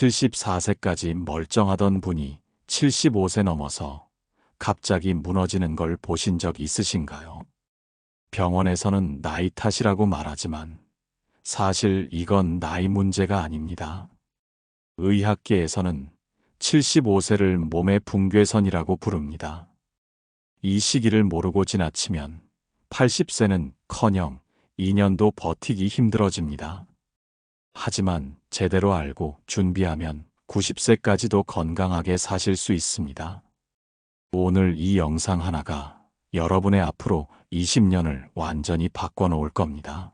74세까지 멀쩡하던 분이 75세 넘어서 갑자기 무너지는 걸 보신 적 있으신가요? 병원에서는 나이 탓이라고 말하지만 사실 이건 나이 문제가 아닙니다. 의학계에서는 75세를 몸의 붕괴선이라고 부릅니다. 이 시기를 모르고 지나치면 80세는 커녕 2년도 버티기 힘들어집니다. 하지만 제대로 알고 준비하면 90세까지도 건강하게 사실 수 있습니다. 오늘 이 영상 하나가 여러분의 앞으로 20년을 완전히 바꿔놓을 겁니다.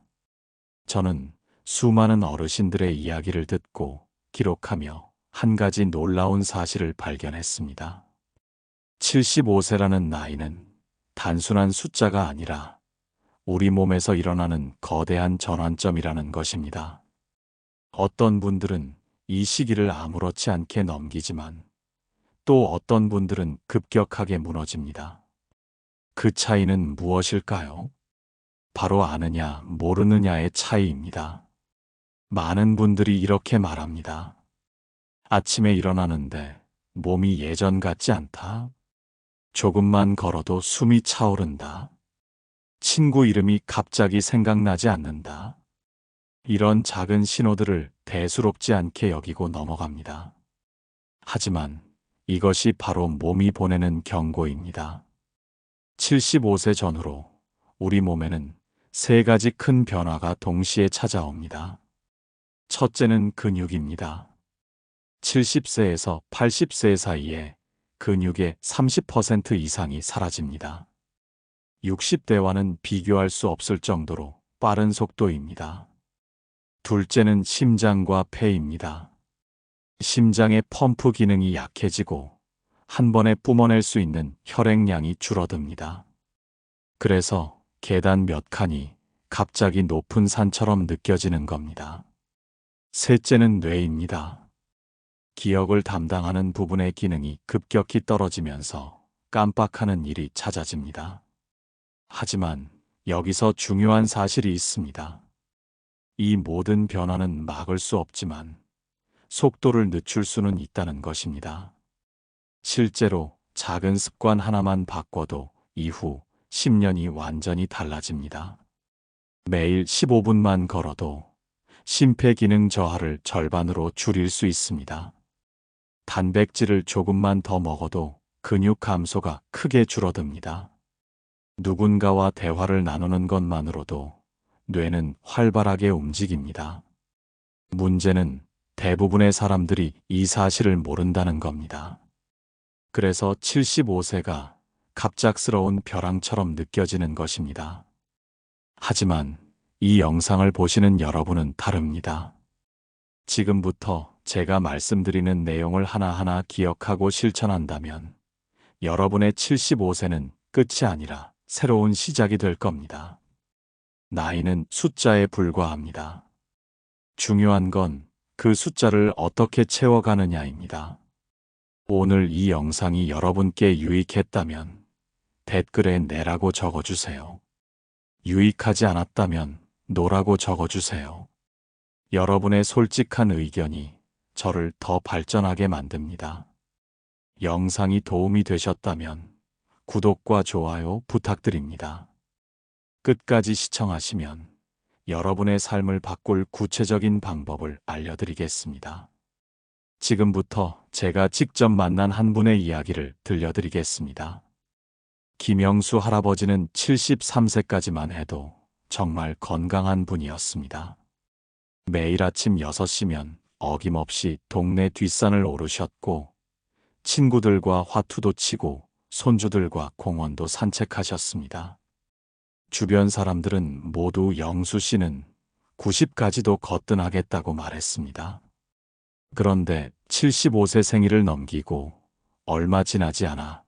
저는 수많은 어르신들의 이야기를 듣고 기록하며 한 가지 놀라운 사실을 발견했습니다. 75세라는 나이는 단순한 숫자가 아니라 우리 몸에서 일어나는 거대한 전환점이라는 것입니다. 어떤 분들은 이 시기를 아무렇지 않게 넘기지만 또 어떤 분들은 급격하게 무너집니다. 그 차이는 무엇일까요? 바로 아느냐, 모르느냐의 차이입니다. 많은 분들이 이렇게 말합니다. 아침에 일어나는데 몸이 예전 같지 않다. 조금만 걸어도 숨이 차오른다. 친구 이름이 갑자기 생각나지 않는다. 이런 작은 신호들을 대수롭지 않게 여기고 넘어갑니다. 하지만 이것이 바로 몸이 보내는 경고입니다. 75세 전후로 우리 몸에는 세 가지 큰 변화가 동시에 찾아옵니다. 첫째는 근육입니다. 70세에서 80세 사이에 근육의 30% 이상이 사라집니다. 60대와는 비교할 수 없을 정도로 빠른 속도입니다. 둘째는 심장과 폐입니다. 심장의 펌프 기능이 약해지고 한 번에 뿜어낼 수 있는 혈액량이 줄어듭니다. 그래서 계단 몇 칸이 갑자기 높은 산처럼 느껴지는 겁니다. 셋째는 뇌입니다. 기억을 담당하는 부분의 기능이 급격히 떨어지면서 깜빡하는 일이 잦아집니다. 하지만 여기서 중요한 사실이 있습니다. 이 모든 변화는 막을 수 없지만 속도를 늦출 수는 있다는 것입니다. 실제로 작은 습관 하나만 바꿔도 이후 10년이 완전히 달라집니다. 매일 15분만 걸어도 심폐기능 저하를 절반으로 줄일 수 있습니다. 단백질을 조금만 더 먹어도 근육 감소가 크게 줄어듭니다. 누군가와 대화를 나누는 것만으로도 뇌는 활발하게 움직입니다. 문제는 대부분의 사람들이 이 사실을 모른다는 겁니다. 그래서 75세가 갑작스러운 벼랑처럼 느껴지는 것입니다. 하지만 이 영상을 보시는 여러분은 다릅니다. 지금부터 제가 말씀드리는 내용을 하나하나 기억하고 실천한다면 여러분의 75세는 끝이 아니라 새로운 시작이 될 겁니다. 나이는 숫자에 불과합니다. 중요한 건 그 숫자를 어떻게 채워가느냐입니다. 오늘 이 영상이 여러분께 유익했다면 댓글에 네라고 적어주세요. 유익하지 않았다면 노라고 적어주세요. 여러분의 솔직한 의견이 저를 더 발전하게 만듭니다. 영상이 도움이 되셨다면 구독과 좋아요 부탁드립니다. 끝까지 시청하시면 여러분의 삶을 바꿀 구체적인 방법을 알려드리겠습니다. 지금부터 제가 직접 만난 한 분의 이야기를 들려드리겠습니다. 김영수 할아버지는 73세까지만 해도 정말 건강한 분이었습니다. 매일 아침 6시면 어김없이 동네 뒷산을 오르셨고 친구들과 화투도 치고 손주들과 공원도 산책하셨습니다. 주변 사람들은 모두 영수 씨는 90까지도 거뜬하겠다고 말했습니다. 그런데 75세 생일을 넘기고 얼마 지나지 않아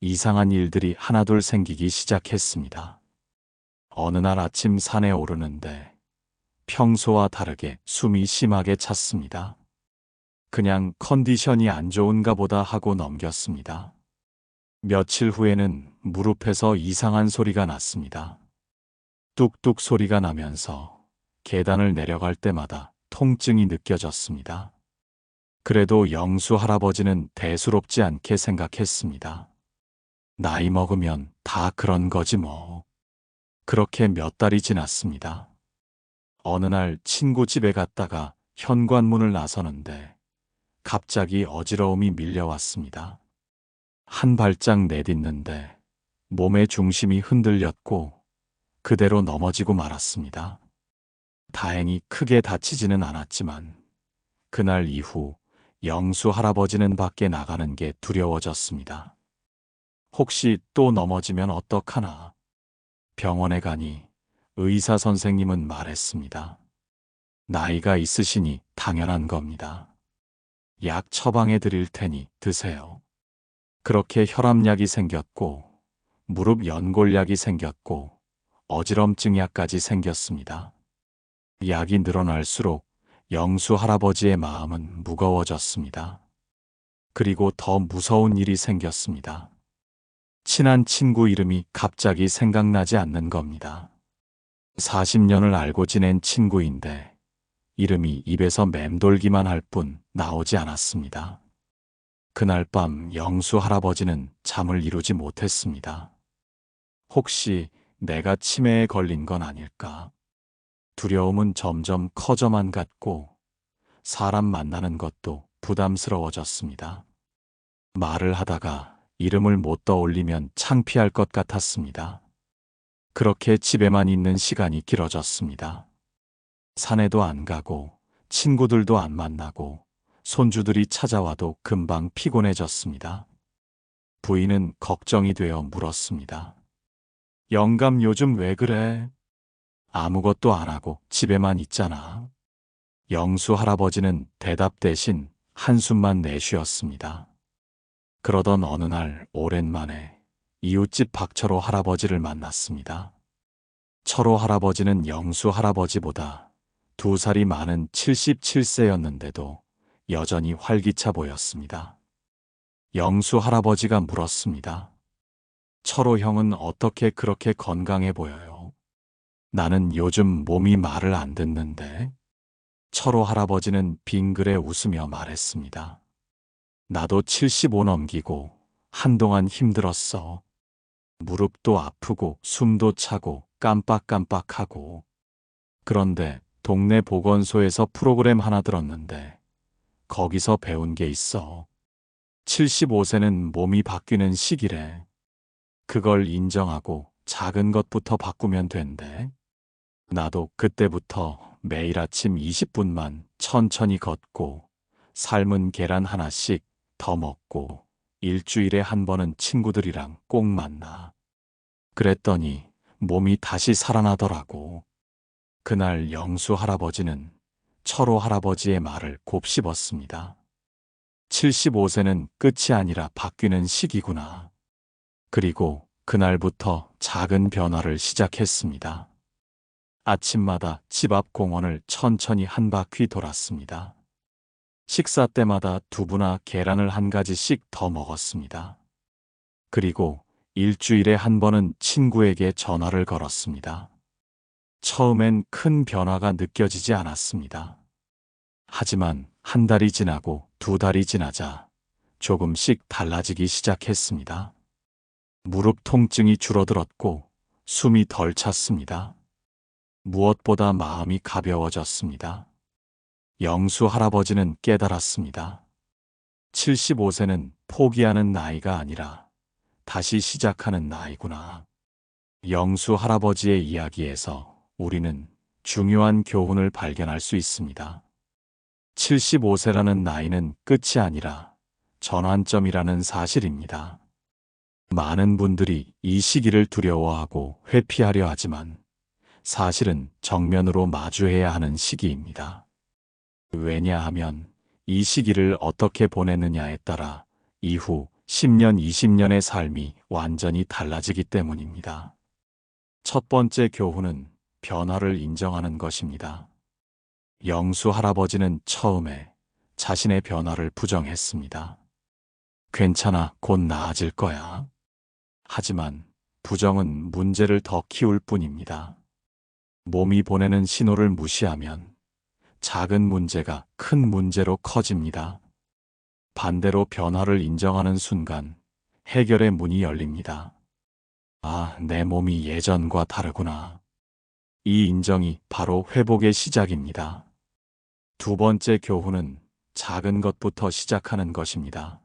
이상한 일들이 하나둘 생기기 시작했습니다. 어느 날 아침 산에 오르는데 평소와 다르게 숨이 심하게 찼습니다. 그냥 컨디션이 안 좋은가 보다 하고 넘겼습니다. 며칠 후에는 무릎에서 이상한 소리가 났습니다. 뚝뚝 소리가 나면서 계단을 내려갈 때마다 통증이 느껴졌습니다. 그래도 영수 할아버지는 대수롭지 않게 생각했습니다. 나이 먹으면 다 그런 거지 뭐. 그렇게 몇 달이 지났습니다. 어느 날 친구 집에 갔다가 현관문을 나서는데 갑자기 어지러움이 밀려왔습니다. 한 발짝 내딛는데 몸의 중심이 흔들렸고 그대로 넘어지고 말았습니다. 다행히 크게 다치지는 않았지만 그날 이후 영수 할아버지는 밖에 나가는 게 두려워졌습니다. 혹시 또 넘어지면 어떡하나. 병원에 가니 의사 선생님은 말했습니다. 나이가 있으시니 당연한 겁니다. 약 처방해 드릴 테니 드세요. 그렇게 혈압약이 생겼고 무릎 연골약이 생겼고 어지럼증약까지 생겼습니다. 약이 늘어날수록 영수 할아버지의 마음은 무거워졌습니다. 그리고 더 무서운 일이 생겼습니다. 친한 친구 이름이 갑자기 생각나지 않는 겁니다. 40년을 알고 지낸 친구인데 이름이 입에서 맴돌기만 할 뿐 나오지 않았습니다. 그날 밤 영수 할아버지는 잠을 이루지 못했습니다. 혹시 내가 치매에 걸린 건 아닐까? 두려움은 점점 커져만 갔고 사람 만나는 것도 부담스러워졌습니다. 말을 하다가 이름을 못 떠올리면 창피할 것 같았습니다. 그렇게 집에만 있는 시간이 길어졌습니다. 산에도 안 가고 친구들도 안 만나고 손주들이 찾아와도 금방 피곤해졌습니다. 부인은 걱정이 되어 물었습니다. 영감 요즘 왜 그래? 아무것도 안 하고 집에만 있잖아. 영수 할아버지는 대답 대신 한숨만 내쉬었습니다. 그러던 어느 날 오랜만에 이웃집 박철호 할아버지를 만났습니다. 철호 할아버지는 영수 할아버지보다 2살이 많은 77세였는데도 여전히 활기차 보였습니다. 영수 할아버지가 물었습니다. 철호 형은 어떻게 그렇게 건강해 보여요? 나는 요즘 몸이 말을 안 듣는데. 철호 할아버지는 빙그레 웃으며 말했습니다. 나도 75 넘기고 한동안 힘들었어. 무릎도 아프고 숨도 차고 깜빡깜빡하고. 그런데 동네 보건소에서 프로그램 하나 들었는데 거기서 배운 게 있어. 75세는 몸이 바뀌는 시기래. 그걸 인정하고 작은 것부터 바꾸면 된대. 나도 그때부터 매일 아침 20분만 천천히 걷고 삶은 계란 하나씩 더 먹고 일주일에 한 번은 친구들이랑 꼭 만나. 그랬더니 몸이 다시 살아나더라고. 그날 영수 할아버지는 철호 할아버지의 말을 곱씹었습니다. 75세는 끝이 아니라 바뀌는 시기구나. 그리고 그날부터 작은 변화를 시작했습니다. 아침마다 집 앞 공원을 천천히 한 바퀴 돌았습니다. 식사 때마다 두부나 계란을 한 가지씩 더 먹었습니다. 그리고 일주일에 한 번은 친구에게 전화를 걸었습니다. 처음엔 큰 변화가 느껴지지 않았습니다. 하지만 한 달이 지나고 2달이 지나자 조금씩 달라지기 시작했습니다. 무릎 통증이 줄어들었고 숨이 덜 찼습니다. 무엇보다 마음이 가벼워졌습니다. 영수 할아버지는 깨달았습니다. 75세는 포기하는 나이가 아니라 다시 시작하는 나이구나. 영수 할아버지의 이야기에서 우리는 중요한 교훈을 발견할 수 있습니다. 75세라는 나이는 끝이 아니라 전환점이라는 사실입니다. 많은 분들이 이 시기를 두려워하고 회피하려 하지만 사실은 정면으로 마주해야 하는 시기입니다. 왜냐하면 이 시기를 어떻게 보내느냐에 따라 이후 10년, 20년의 삶이 완전히 달라지기 때문입니다. 첫 번째 교훈은 변화를 인정하는 것입니다. 영수 할아버지는 처음에 자신의 변화를 부정했습니다. 괜찮아, 곧 나아질 거야. 하지만 부정은 문제를 더 키울 뿐입니다. 몸이 보내는 신호를 무시하면 작은 문제가 큰 문제로 커집니다. 반대로 변화를 인정하는 순간 해결의 문이 열립니다. 아, 내 몸이 예전과 다르구나. 이 인정이 바로 회복의 시작입니다. 두 번째 교훈은 작은 것부터 시작하는 것입니다.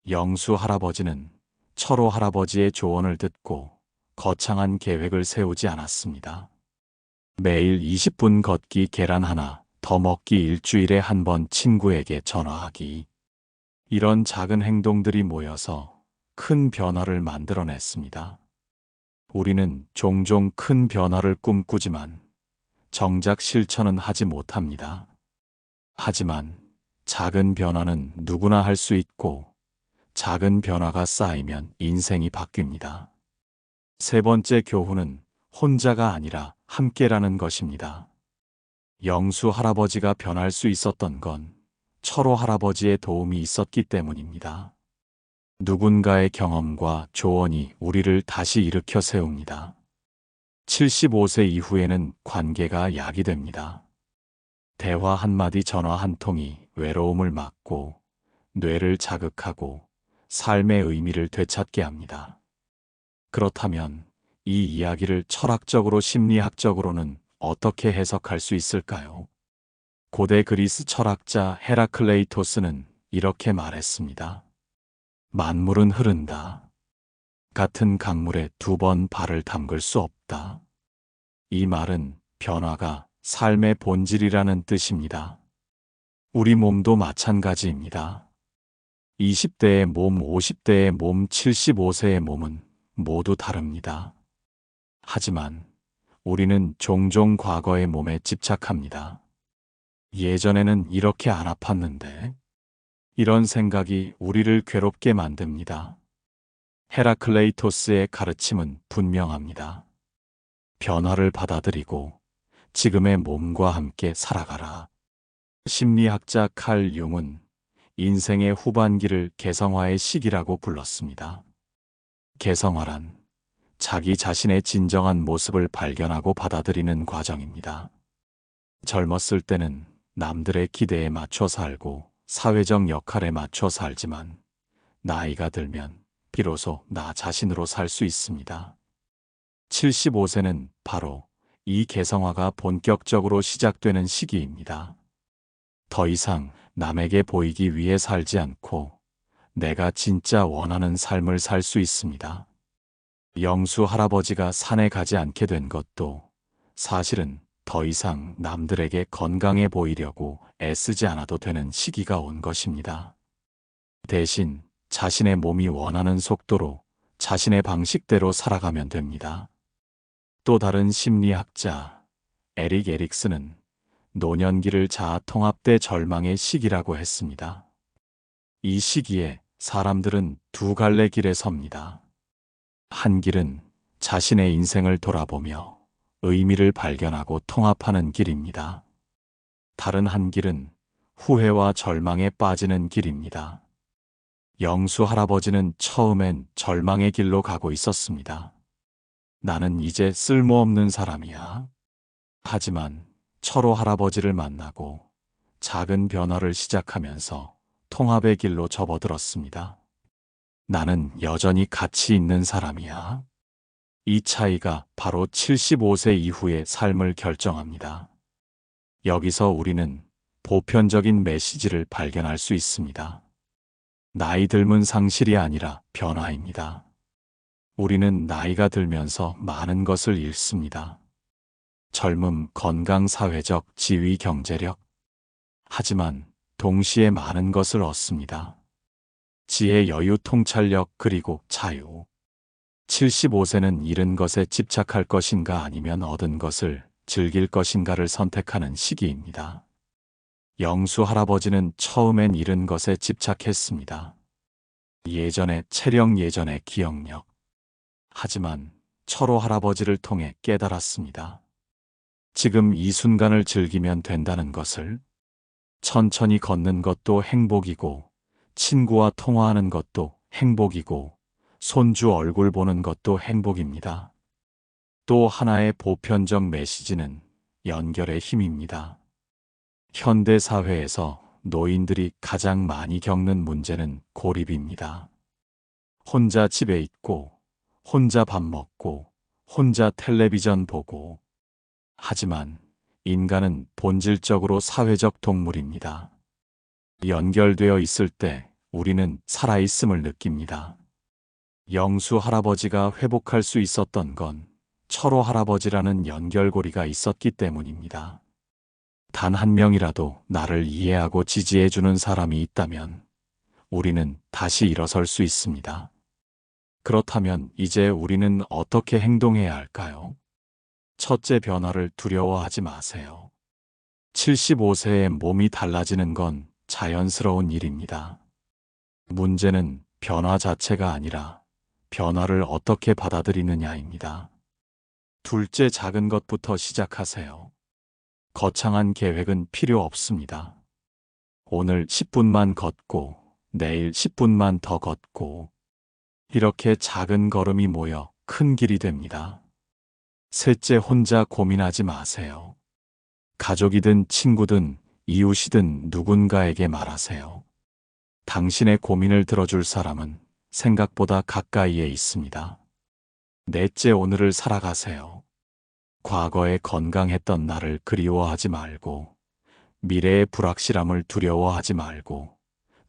영수 할아버지는 철호 할아버지의 조언을 듣고 거창한 계획을 세우지 않았습니다. 매일 20분 걷기, 계란 하나 더 먹기, 일주일에 한 번 친구에게 전화하기. 이런 작은 행동들이 모여서 큰 변화를 만들어냈습니다. 우리는 종종 큰 변화를 꿈꾸지만 정작 실천은 하지 못합니다. 하지만 작은 변화는 누구나 할 수 있고 작은 변화가 쌓이면 인생이 바뀝니다. 세 번째 교훈은 혼자가 아니라 함께라는 것입니다. 영수 할아버지가 변할 수 있었던 건 철호 할아버지의 도움이 있었기 때문입니다. 누군가의 경험과 조언이 우리를 다시 일으켜 세웁니다. 75세 이후에는 관계가 약이 됩니다. 대화 한마디, 전화 한 통이 외로움을 막고 뇌를 자극하고 삶의 의미를 되찾게 합니다. 그렇다면 이 이야기를 철학적으로, 심리학적으로는 어떻게 해석할 수 있을까요? 고대 그리스 철학자 헤라클레이토스는 이렇게 말했습니다. 만물은 흐른다. 같은 강물에 두 번 발을 담글 수 없다. 이 말은 변화가 삶의 본질이라는 뜻입니다. 우리 몸도 마찬가지입니다. 20대의 몸, 50대의 몸, 75세의 몸은 모두 다릅니다. 하지만 우리는 종종 과거의 몸에 집착합니다. 예전에는 이렇게 안 아팠는데, 이런 생각이 우리를 괴롭게 만듭니다. 헤라클레이토스의 가르침은 분명합니다. 변화를 받아들이고 지금의 몸과 함께 살아가라. 심리학자 칼 융은 인생의 후반기를 개성화의 시기라고 불렀습니다. 개성화란 자기 자신의 진정한 모습을 발견하고 받아들이는 과정입니다. 젊었을 때는 남들의 기대에 맞춰 살고 사회적 역할에 맞춰 살지만 나이가 들면 비로소 나 자신으로 살 수 있습니다. 75세는 바로 이 개성화가 본격적으로 시작되는 시기입니다. 더 이상 남에게 보이기 위해 살지 않고 내가 진짜 원하는 삶을 살 수 있습니다. 영수 할아버지가 산에 가지 않게 된 것도 사실은 더 이상 남들에게 건강해 보이려고 애쓰지 않아도 되는 시기가 온 것입니다. 대신 자신의 몸이 원하는 속도로 자신의 방식대로 살아가면 됩니다. 또 다른 심리학자 에릭 에릭슨은 노년기를 자아 통합대 절망의 시기라고 했습니다. 이 시기에 사람들은 두 갈래 길에 섭니다. 한 길은 자신의 인생을 돌아보며 의미를 발견하고 통합하는 길입니다. 다른 한 길은 후회와 절망에 빠지는 길입니다. 영수 할아버지는 처음엔 절망의 길로 가고 있었습니다. 나는 이제 쓸모없는 사람이야. 하지만 철호 할아버지를 만나고 작은 변화를 시작하면서 통합의 길로 접어들었습니다. 나는 여전히 가치 있는 사람이야. 이 차이가 바로 75세 이후의 삶을 결정합니다. 여기서 우리는 보편적인 메시지를 발견할 수 있습니다. 나이 들면 상실이 아니라 변화입니다. 우리는 나이가 들면서 많은 것을 잃습니다. 젊음, 건강, 사회적 지위, 경제력. 하지만 동시에 많은 것을 얻습니다. 지혜, 여유, 통찰력, 그리고 자유. 75세는 잃은 것에 집착할 것인가 아니면 얻은 것을 즐길 것인가를 선택하는 시기입니다. 영수 할아버지는 처음엔 잃은 것에 집착했습니다. 예전의 체력, 예전의 기억력. 하지만 철호 할아버지를 통해 깨달았습니다. 지금 이 순간을 즐기면 된다는 것을. 천천히 걷는 것도 행복이고, 친구와 통화하는 것도 행복이고, 손주 얼굴 보는 것도 행복입니다. 또 하나의 보편적 메시지는 연결의 힘입니다. 현대 사회에서 노인들이 가장 많이 겪는 문제는 고립입니다. 혼자 집에 있고, 혼자 밥 먹고, 혼자 텔레비전 보고. 하지만 인간은 본질적으로 사회적 동물입니다. 연결되어 있을 때 우리는 살아있음을 느낍니다. 영수 할아버지가 회복할 수 있었던 건 철호 할아버지라는 연결고리가 있었기 때문입니다. 단 한 명이라도 나를 이해하고 지지해주는 사람이 있다면 우리는 다시 일어설 수 있습니다. 그렇다면 이제 우리는 어떻게 행동해야 할까요? 첫째, 변화를 두려워하지 마세요. 75세에 몸이 달라지는 건 자연스러운 일입니다. 문제는 변화 자체가 아니라 변화를 어떻게 받아들이느냐입니다. 둘째, 작은 것부터 시작하세요. 거창한 계획은 필요 없습니다. 오늘 10분만 걷고, 내일 10분만 더 걷고, 이렇게 작은 걸음이 모여 큰 길이 됩니다. 셋째, 혼자 고민하지 마세요. 가족이든 친구든 이웃이든 누군가에게 말하세요. 당신의 고민을 들어줄 사람은 생각보다 가까이에 있습니다. 넷째, 오늘을 살아가세요. 과거에 건강했던 나를 그리워하지 말고, 미래의 불확실함을 두려워하지 말고,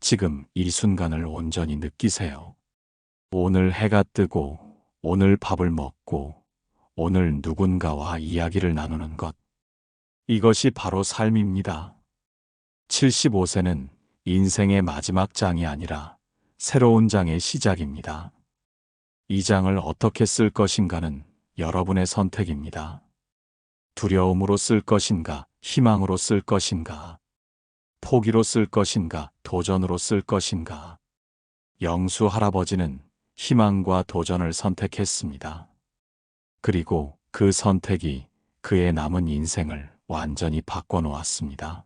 지금 이 순간을 온전히 느끼세요. 오늘 해가 뜨고, 오늘 밥을 먹고, 오늘 누군가와 이야기를 나누는 것. 이것이 바로 삶입니다. 75세는 인생의 마지막 장이 아니라 새로운 장의 시작입니다. 이 장을 어떻게 쓸 것인가는 여러분의 선택입니다. 두려움으로 쓸 것인가, 희망으로 쓸 것인가, 포기로 쓸 것인가, 도전으로 쓸 것인가. 영수 할아버지는 희망과 도전을 선택했습니다. 그리고 그 선택이 그의 남은 인생을 완전히 바꿔놓았습니다.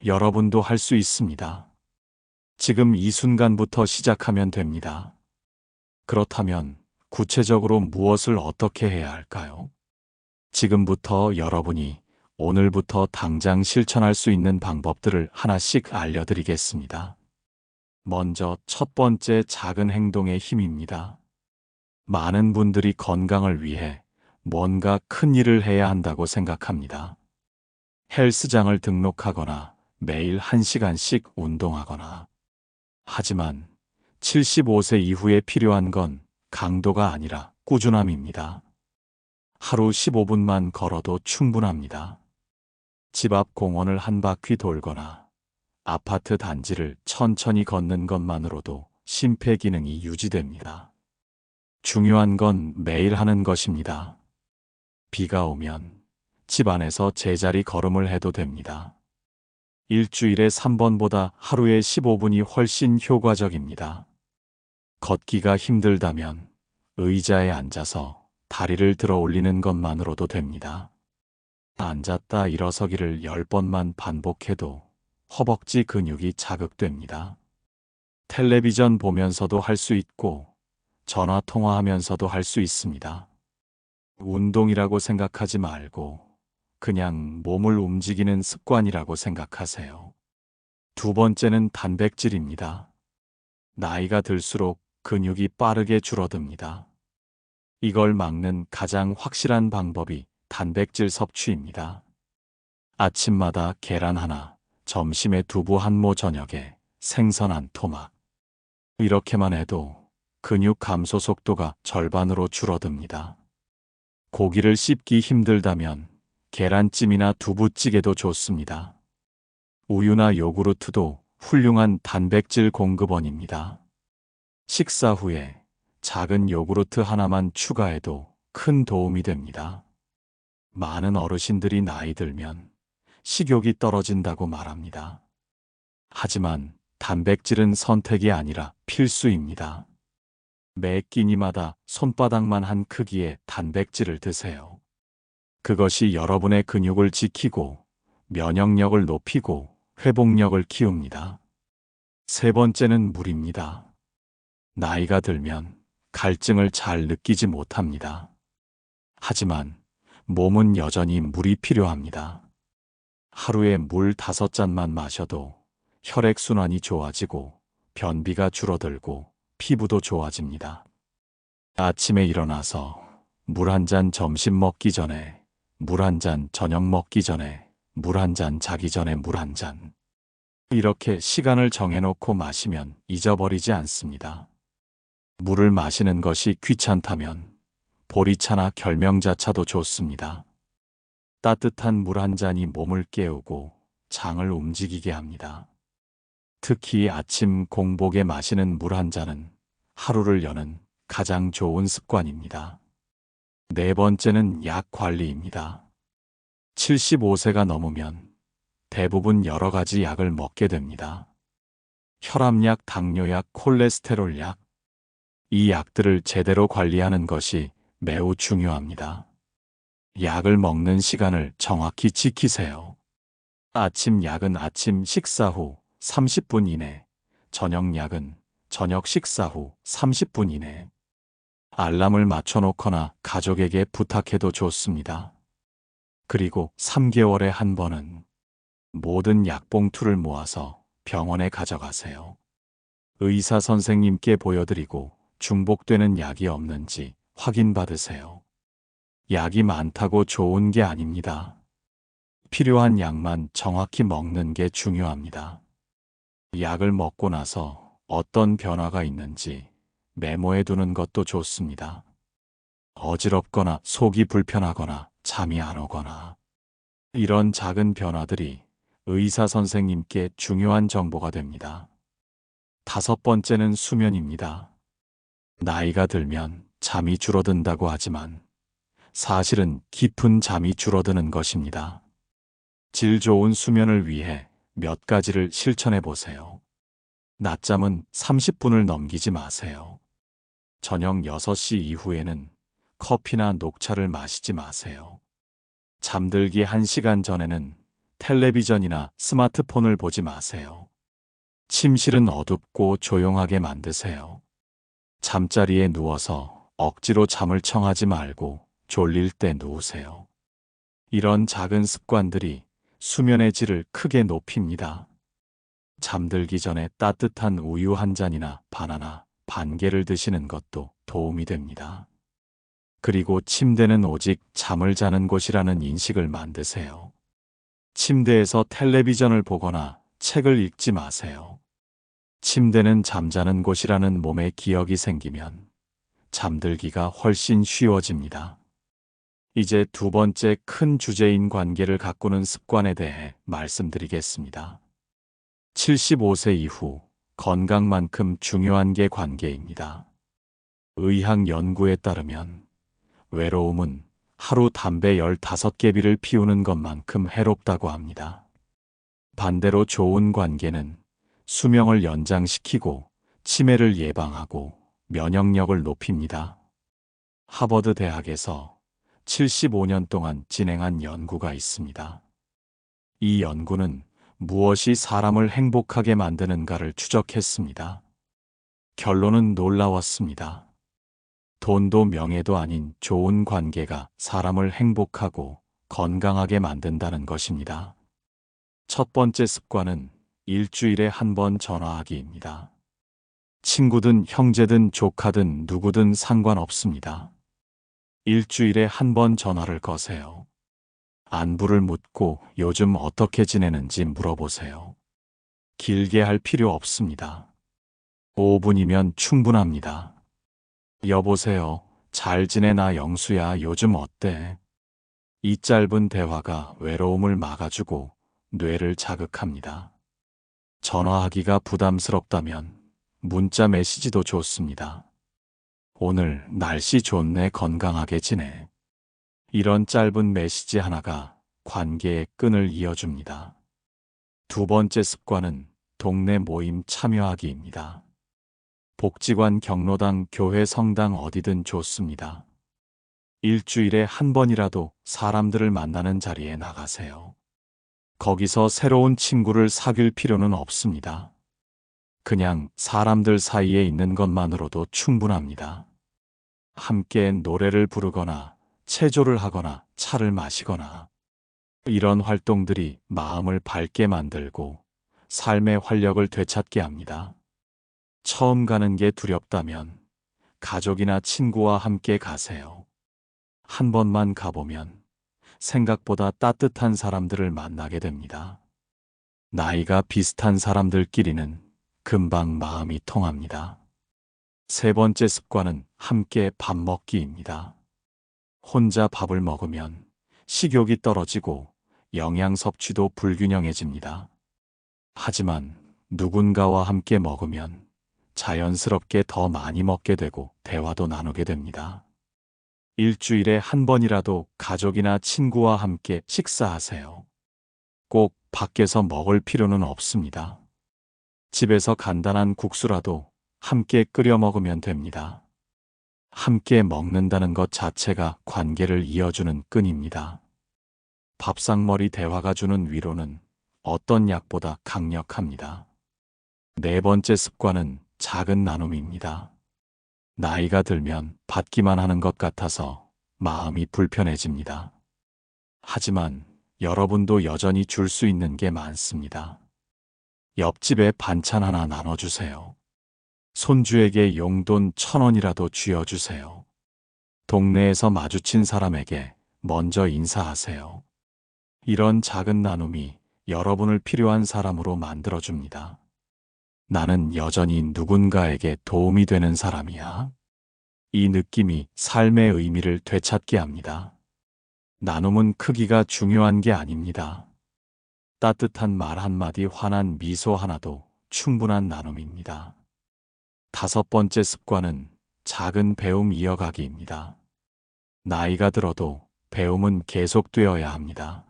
여러분도 할 수 있습니다. 지금 이 순간부터 시작하면 됩니다. 그렇다면 구체적으로 무엇을 어떻게 해야 할까요? 지금부터 여러분이 오늘부터 당장 실천할 수 있는 방법들을 하나씩 알려드리겠습니다. 먼저 첫 번째, 작은 행동의 힘입니다. 많은 분들이 건강을 위해 뭔가 큰 일을 해야 한다고 생각합니다. 헬스장을 등록하거나 매일 1시간씩 운동하거나. 하지만 75세 이후에 필요한 건 강도가 아니라 꾸준함입니다. 하루 15분만 걸어도 충분합니다. 집 앞 공원을 한 바퀴 돌거나 아파트 단지를 천천히 걷는 것만으로도 심폐 기능이 유지됩니다. 중요한 건 매일 하는 것입니다. 비가 오면 집 안에서 제자리 걸음을 해도 됩니다. 일주일에 3번보다 하루에 15분이 훨씬 효과적입니다. 걷기가 힘들다면 의자에 앉아서 다리를 들어 올리는 것만으로도 됩니다. 앉았다 일어서기를 10번만 반복해도 허벅지 근육이 자극됩니다. 텔레비전 보면서도 할 수 있고 전화 통화하면서도 할 수 있습니다. 운동이라고 생각하지 말고 그냥 몸을 움직이는 습관이라고 생각하세요. 두 번째는 단백질입니다. 나이가 들수록 근육이 빠르게 줄어듭니다. 이걸 막는 가장 확실한 방법이 단백질 섭취입니다. 아침마다 계란 하나, 점심에 두부 한 모, 저녁에 생선 한 토막. 이렇게만 해도 근육 감소 속도가 절반으로 줄어듭니다. 고기를 씹기 힘들다면 계란찜이나 두부찌개도 좋습니다. 우유나 요구르트도 훌륭한 단백질 공급원입니다. 식사 후에 작은 요구르트 하나만 추가해도 큰 도움이 됩니다. 많은 어르신들이 나이 들면 식욕이 떨어진다고 말합니다. 하지만 단백질은 선택이 아니라 필수입니다. 매 끼니마다 손바닥만 한 크기의 단백질을 드세요. 그것이 여러분의 근육을 지키고 면역력을 높이고 회복력을 키웁니다. 세 번째는 물입니다. 나이가 들면 갈증을 잘 느끼지 못합니다. 하지만 몸은 여전히 물이 필요합니다. 하루에 물 5잔만 마셔도 혈액순환이 좋아지고 변비가 줄어들고 피부도 좋아집니다. 아침에 일어나서 물 한 잔 점심 먹기 전에, 물 한 잔 저녁 먹기 전에, 물 한 잔 자기 전에 물 한 잔. 이렇게 시간을 정해놓고 마시면 잊어버리지 않습니다. 물을 마시는 것이 귀찮다면 보리차나 결명자차도 좋습니다. 따뜻한 물 한 잔이 몸을 깨우고 장을 움직이게 합니다. 특히 아침 공복에 마시는 물 한 잔은 하루를 여는 가장 좋은 습관입니다. 네 번째는 약 관리입니다. 75세가 넘으면 대부분 여러 가지 약을 먹게 됩니다. 혈압약, 당뇨약, 콜레스테롤 약. 이 약들을 제대로 관리하는 것이 매우 중요합니다. 약을 먹는 시간을 정확히 지키세요. 아침 약은 아침 식사 후 30분 이내, 저녁 약은 저녁 식사 후 30분 이내. 알람을 맞춰놓거나 가족에게 부탁해도 좋습니다. 그리고 3개월에 한 번은 모든 약봉투를 모아서 병원에 가져가세요. 의사 선생님께 보여드리고 중복되는 약이 없는지 확인받으세요. 약이 많다고 좋은 게 아닙니다. 필요한 약만 정확히 먹는 게 중요합니다. 약을 먹고 나서 어떤 변화가 있는지 메모해 두는 것도 좋습니다. 어지럽거나 속이 불편하거나 잠이 안 오거나 이런 작은 변화들이 의사 선생님께 중요한 정보가 됩니다. 다섯 번째는 수면입니다. 나이가 들면 잠이 줄어든다고 하지만 사실은 깊은 잠이 줄어드는 것입니다. 질 좋은 수면을 위해 몇 가지를 실천해 보세요. 낮잠은 30분을 넘기지 마세요. 저녁 6시 이후에는 커피나 녹차를 마시지 마세요. 잠들기 1시간 전에는 텔레비전이나 스마트폰을 보지 마세요. 침실은 어둡고 조용하게 만드세요. 잠자리에 누워서 억지로 잠을 청하지 말고 졸릴 때 누우세요. 이런 작은 습관들이 수면의 질을 크게 높입니다. 잠들기 전에 따뜻한 우유 한 잔이나 바나나 반 개를 드시는 것도 도움이 됩니다. 그리고 침대는 오직 잠을 자는 곳이라는 인식을 만드세요. 침대에서 텔레비전을 보거나 책을 읽지 마세요. 침대는 잠자는 곳이라는 몸의 기억이 생기면 잠들기가 훨씬 쉬워집니다. 이제 두 번째 큰 주제인 관계를 가꾸는 습관에 대해 말씀드리겠습니다. 75세 이후 건강만큼 중요한 게 관계입니다. 의학 연구에 따르면 외로움은 하루 담배 15개비를 피우는 것만큼 해롭다고 합니다. 반대로 좋은 관계는 수명을 연장시키고 치매를 예방하고 면역력을 높입니다. 하버드 대학에서 75년 동안 진행한 연구가 있습니다. 이 연구는 무엇이 사람을 행복하게 만드는가를 추적했습니다. 결론은 놀라웠습니다. 돈도 명예도 아닌 좋은 관계가 사람을 행복하고 건강하게 만든다는 것입니다. 첫 번째 습관은 일주일에 한 번 전화하기입니다. 친구든 형제든 조카든 누구든 상관없습니다. 일주일에 한 번 전화를 거세요. 안부를 묻고 요즘 어떻게 지내는지 물어보세요. 길게 할 필요 없습니다. 5분이면 충분합니다. 여보세요. 잘 지내나 영수야. 요즘 어때? 이 짧은 대화가 외로움을 막아주고 뇌를 자극합니다. 전화하기가 부담스럽다면 문자 메시지도 좋습니다. 오늘 날씨 좋네. 건강하게 지내. 이런 짧은 메시지 하나가 관계의 끈을 이어줍니다. 두 번째 습관은 동네 모임 참여하기입니다. 복지관, 경로당, 교회, 성당 어디든 좋습니다. 일주일에 한 번이라도 사람들을 만나는 자리에 나가세요. 거기서 새로운 친구를 사귈 필요는 없습니다. 그냥 사람들 사이에 있는 것만으로도 충분합니다. 함께 노래를 부르거나 체조를 하거나 차를 마시거나 이런 활동들이 마음을 밝게 만들고 삶의 활력을 되찾게 합니다. 처음 가는 게 두렵다면 가족이나 친구와 함께 가세요. 한 번만 가보면 생각보다 따뜻한 사람들을 만나게 됩니다. 나이가 비슷한 사람들끼리는 금방 마음이 통합니다. 세 번째 습관은 함께 밥 먹기입니다. 혼자 밥을 먹으면 식욕이 떨어지고 영양 섭취도 불균형해집니다. 하지만 누군가와 함께 먹으면 자연스럽게 더 많이 먹게 되고 대화도 나누게 됩니다. 일주일에 한 번이라도 가족이나 친구와 함께 식사하세요. 꼭 밖에서 먹을 필요는 없습니다. 집에서 간단한 국수라도 함께 끓여 먹으면 됩니다. 함께 먹는다는 것 자체가 관계를 이어주는 끈입니다. 밥상머리 대화가 주는 위로는 어떤 약보다 강력합니다. 네 번째 습관은 작은 나눔입니다. 나이가 들면 받기만 하는 것 같아서 마음이 불편해집니다. 하지만 여러분도 여전히 줄 수 있는 게 많습니다. 옆집에 반찬 하나 나눠주세요. 손주에게 용돈 1,000원이라도 쥐어주세요. 동네에서 마주친 사람에게 먼저 인사하세요. 이런 작은 나눔이 여러분을 필요한 사람으로 만들어줍니다. 나는 여전히 누군가에게 도움이 되는 사람이야. 이 느낌이 삶의 의미를 되찾게 합니다. 나눔은 크기가 중요한 게 아닙니다. 따뜻한 말 한마디, 환한 미소 하나도 충분한 나눔입니다. 다섯 번째 습관은 작은 배움 이어가기입니다. 나이가 들어도 배움은 계속되어야 합니다.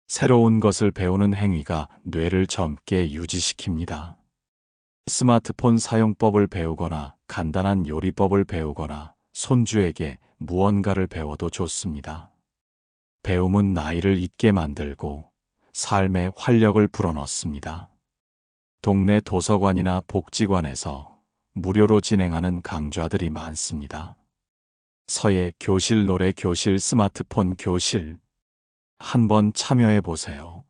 새로운 것을 배우는 행위가 뇌를 젊게 유지시킵니다. 스마트폰 사용법을 배우거나 간단한 요리법을 배우거나 손주에게 무언가를 배워도 좋습니다. 배움은 나이를 잊게 만들고 삶의 활력을 불어넣습니다. 동네 도서관이나 복지관에서 무료로 진행하는 강좌들이 많습니다. 서예 교실, 노래 교실, 스마트폰 교실. 한번 참여해 보세요.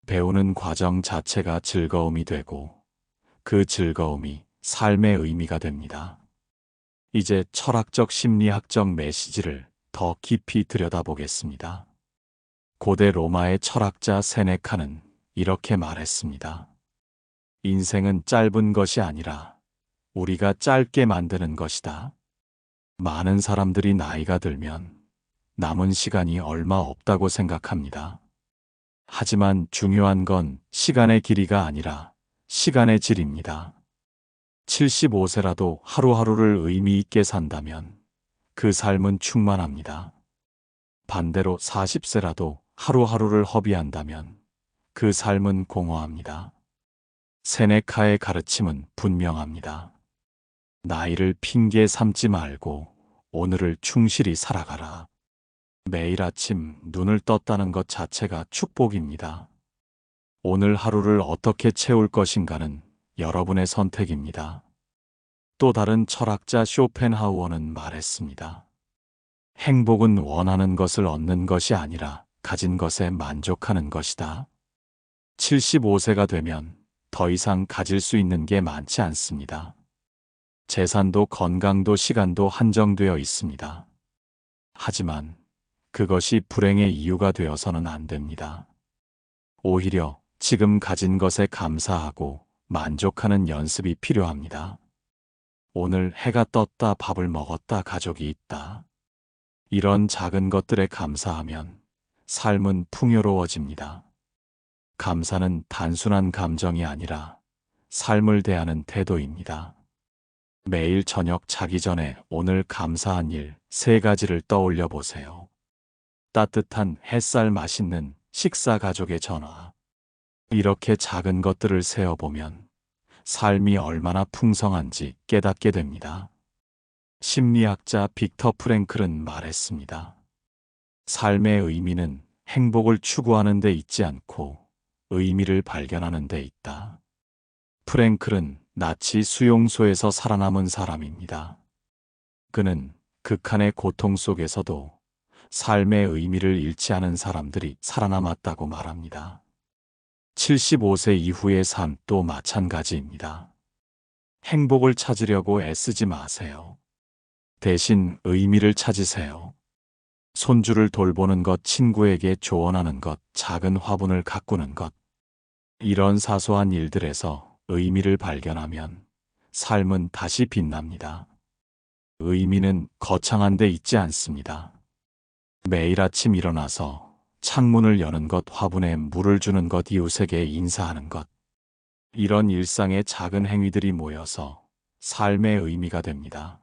배우는 과정 자체가 즐거움이 되고 그 즐거움이 삶의 의미가 됩니다. 이제 철학적 심리학적 메시지를 더 깊이 들여다보겠습니다. 고대 로마의 철학자 세네카는 이렇게 말했습니다. 인생은 짧은 것이 아니라 우리가 짧게 만드는 것이다. 많은 사람들이 나이가 들면 남은 시간이 얼마 없다고 생각합니다. 하지만 중요한 건 시간의 길이가 아니라 시간의 질입니다. 75세라도 하루하루를 의미 있게 산다면 그 삶은 충만합니다. 반대로 40세라도 하루하루를 허비한다면 그 삶은 공허합니다. 세네카의 가르침은 분명합니다. 나이를 핑계 삼지 말고 오늘을 충실히 살아가라. 매일 아침 눈을 떴다는 것 자체가 축복입니다. 오늘 하루를 어떻게 채울 것인가는 여러분의 선택입니다. 또 다른 철학자 쇼펜하우어는 말했습니다. 행복은 원하는 것을 얻는 것이 아니라 가진 것에 만족하는 것이다. 75세가 되면 더 이상 가질 수 있는 게 많지 않습니다. 재산도 건강도 시간도 한정되어 있습니다. 하지만 그것이 불행의 이유가 되어서는 안 됩니다. 오히려 지금 가진 것에 감사하고 만족하는 연습이 필요합니다. 오늘 해가 떴다, 밥을 먹었다, 가족이 있다. 이런 작은 것들에 감사하면 삶은 풍요로워집니다. 감사는 단순한 감정이 아니라 삶을 대하는 태도입니다. 매일 저녁 자기 전에 오늘 감사한 일 3가지를 떠올려 보세요. 따뜻한 햇살, 맛있는 식사, 가족의 전화. 이렇게 작은 것들을 세어보면 삶이 얼마나 풍성한지 깨닫게 됩니다. 심리학자 빅터 프랭클은 말했습니다. 삶의 의미는 행복을 추구하는 데 있지 않고 의미를 발견하는 데 있다. 프랭클은 나치 수용소에서 살아남은 사람입니다. 그는 극한의 고통 속에서도 삶의 의미를 잃지 않은 사람들이 살아남았다고 말합니다. 75세 이후의 삶도 마찬가지입니다. 행복을 찾으려고 애쓰지 마세요. 대신 의미를 찾으세요. 손주를 돌보는 것, 친구에게 조언하는 것, 작은 화분을 가꾸는 것. 이런 사소한 일들에서 의미를 발견하면 삶은 다시 빛납니다. 의미는 거창한 데 있지 않습니다. 매일 아침 일어나서 창문을 여는 것, 화분에 물을 주는 것, 이웃에게 인사하는 것. 이런 일상의 작은 행위들이 모여서 삶의 의미가 됩니다.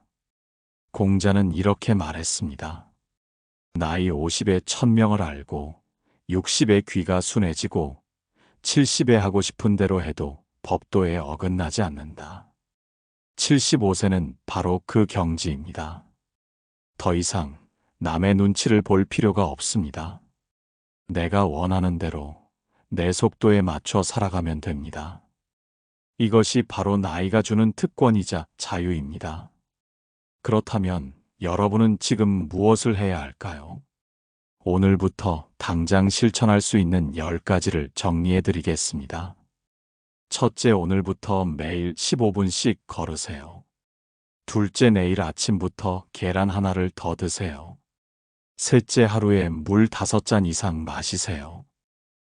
공자는 이렇게 말했습니다. 나이 50에 1000명을 알고 60에 귀가 순해지고 70에 하고 싶은 대로 해도 법도에 어긋나지 않는다. 75세는 바로 그 경지입니다. 더 이상 남의 눈치를 볼 필요가 없습니다. 내가 원하는 대로 내 속도에 맞춰 살아가면 됩니다. 이것이 바로 나이가 주는 특권이자 자유입니다. 그렇다면 여러분은 지금 무엇을 해야 할까요? 오늘부터 당장 실천할 수 있는 10가지를 정리해 드리겠습니다. 첫째, 오늘부터 매일 15분씩 걸으세요. 둘째, 내일 아침부터 계란 하나를 더 드세요. 셋째, 하루에 물 5잔 이상 마시세요.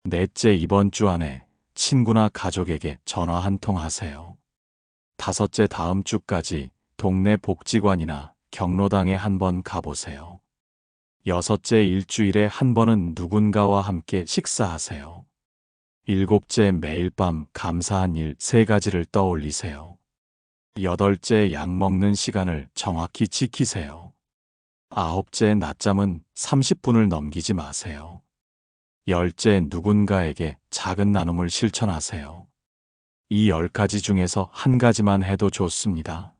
넷째, 이번 주 안에 친구나 가족에게 전화 한 통 하세요. 다섯째, 다음 주까지 동네 복지관이나 경로당에 한번 가보세요. 여섯째, 일주일에 한 번은 누군가와 함께 식사하세요. 일곱째, 매일 밤 감사한 일 3가지를 떠올리세요. 여덟째, 약 먹는 시간을 정확히 지키세요. 아홉째, 낮잠은 30분을 넘기지 마세요. 열째, 누군가에게 작은 나눔을 실천하세요. 이 10가지 중에서 한 가지만 해도 좋습니다.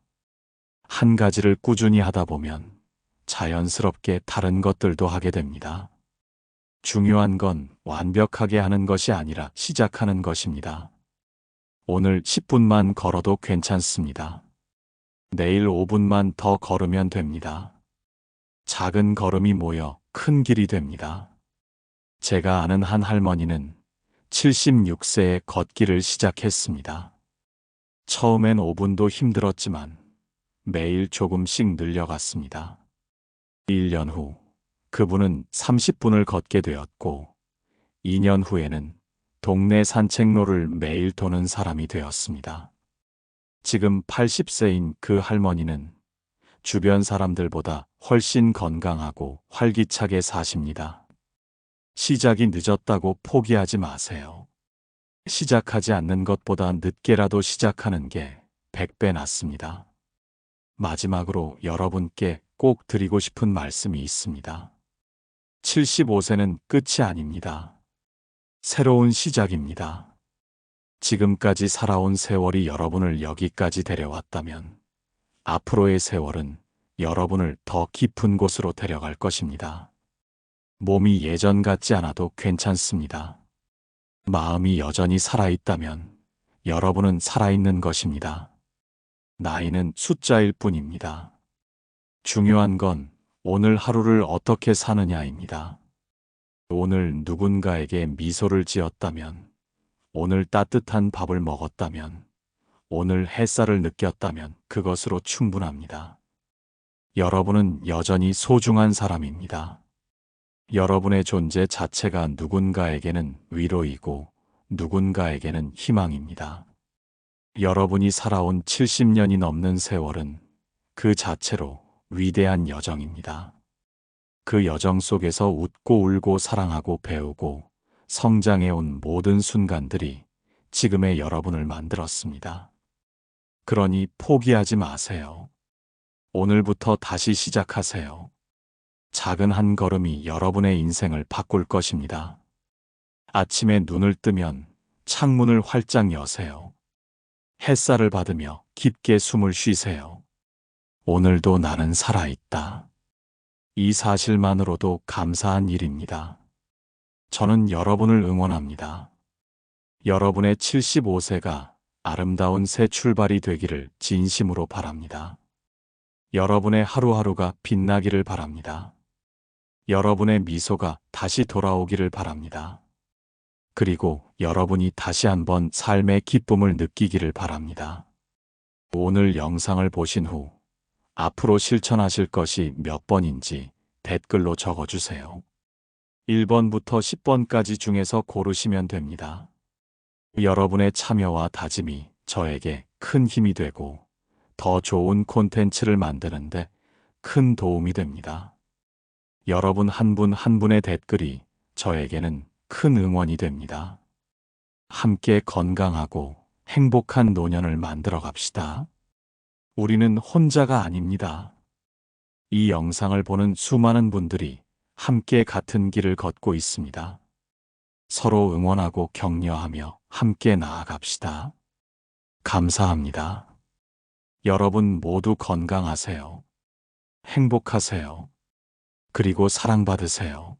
한 가지를 꾸준히 하다 보면 자연스럽게 다른 것들도 하게 됩니다. 중요한 건 완벽하게 하는 것이 아니라 시작하는 것입니다. 오늘 10분만 걸어도 괜찮습니다. 내일 5분만 더 걸으면 됩니다. 작은 걸음이 모여 큰 길이 됩니다. 제가 아는 한 할머니는 76세에 걷기를 시작했습니다. 처음엔 5분도 힘들었지만 매일 조금씩 늘려갔습니다. 1년 후 그분은 30분을 걷게 되었고 2년 후에는 동네 산책로를 매일 도는 사람이 되었습니다. 지금 80세인 그 할머니는 주변 사람들보다 훨씬 건강하고 활기차게 사십니다. 시작이 늦었다고 포기하지 마세요. 시작하지 않는 것보다 늦게라도 시작하는 게 100배 낫습니다. 마지막으로 여러분께 꼭 드리고 싶은 말씀이 있습니다. 75세는 끝이 아닙니다. 새로운 시작입니다. 지금까지 살아온 세월이 여러분을 여기까지 데려왔다면 앞으로의 세월은 여러분을 더 깊은 곳으로 데려갈 것입니다. 몸이 예전 같지 않아도 괜찮습니다. 마음이 여전히 살아있다면 여러분은 살아있는 것입니다. 나이는 숫자일 뿐입니다. 중요한 건 오늘 하루를 어떻게 사느냐입니다. 오늘 누군가에게 미소를 지었다면, 오늘 따뜻한 밥을 먹었다면, 오늘 햇살을 느꼈다면 그것으로 충분합니다. 여러분은 여전히 소중한 사람입니다. 여러분의 존재 자체가 누군가에게는 위로이고 누군가에게는 희망입니다. 여러분이 살아온 70년이 넘는 세월은 그 자체로 위대한 여정입니다. 그 여정 속에서 웃고 울고 사랑하고 배우고 성장해온 모든 순간들이 지금의 여러분을 만들었습니다. 그러니 포기하지 마세요. 오늘부터 다시 시작하세요. 작은 한 걸음이 여러분의 인생을 바꿀 것입니다. 아침에 눈을 뜨면 창문을 활짝 여세요. 햇살을 받으며 깊게 숨을 쉬세요. 오늘도 나는 살아있다. 이 사실만으로도 감사한 일입니다. 저는 여러분을 응원합니다. 여러분의 75세가 아름다운 새 출발이 되기를 진심으로 바랍니다. 여러분의 하루하루가 빛나기를 바랍니다. 여러분의 미소가 다시 돌아오기를 바랍니다. 그리고 여러분이 다시 한번 삶의 기쁨을 느끼기를 바랍니다. 오늘 영상을 보신 후 앞으로 실천하실 것이 몇 번인지 댓글로 적어주세요. 1번부터 10번까지 중에서 고르시면 됩니다. 여러분의 참여와 다짐이 저에게 큰 힘이 되고 더 좋은 콘텐츠를 만드는데 큰 도움이 됩니다. 여러분 한 분 한 분의 댓글이 저에게는 큰 응원이 됩니다. 함께 건강하고 행복한 노년을 만들어 갑시다. 우리는 혼자가 아닙니다. 이 영상을 보는 수많은 분들이 함께 같은 길을 걷고 있습니다. 서로 응원하고 격려하며 함께 나아갑시다. 감사합니다. 여러분 모두 건강하세요. 행복하세요. 그리고 사랑받으세요.